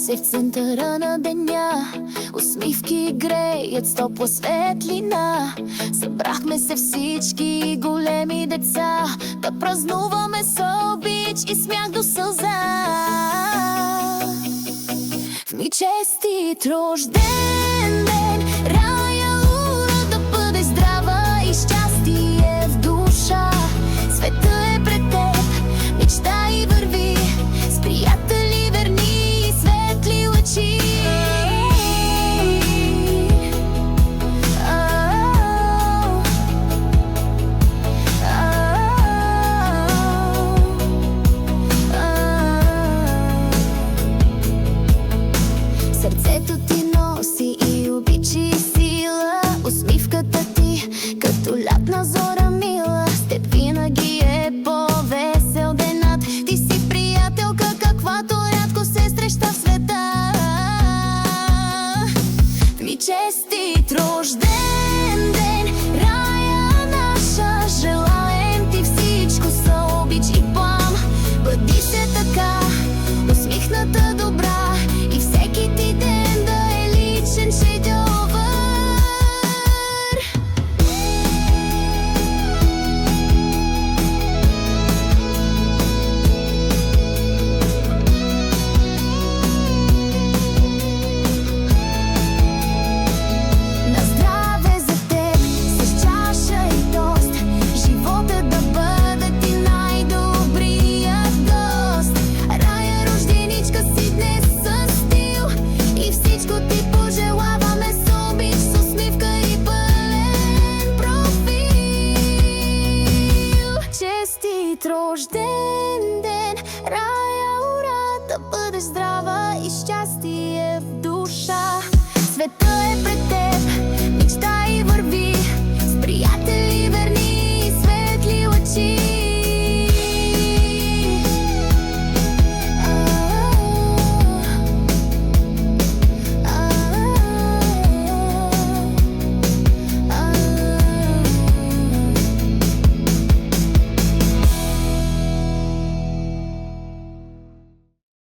си в центъра на деня, усмивки греят с топла светлина. Събрахме се всички големи деца, да празнуваме с обич и смях до сълза. В ми честит рожден ден, рая ура, да бъде здрава и щастие в душа. Света е пред теб, мечтай върви, с приятели верни и светли лъчи. Сърцето ти носи и обичи и сила, усмивката ти като лятна зора мила. С теб винаги е по-весел денят, ти си приятелка, каквато рядко се среща в света. Ми честит рожден ден, рая наша, желаем ти всичко с обич и плам. Бъди се така, усмихната, добра, и всеки ти ден да е личен шедьовър. На здраве за теб, с чаша и тост, живота да бъде ти най-добрият гост. Рая, рожденичка си днес със стил, и всичко ти пожелаваме с обич, с усмивка и пълен профил. Честит рожден ден, рая, ура, да бъдеш здрава и щастие в душа. Света е пред теб,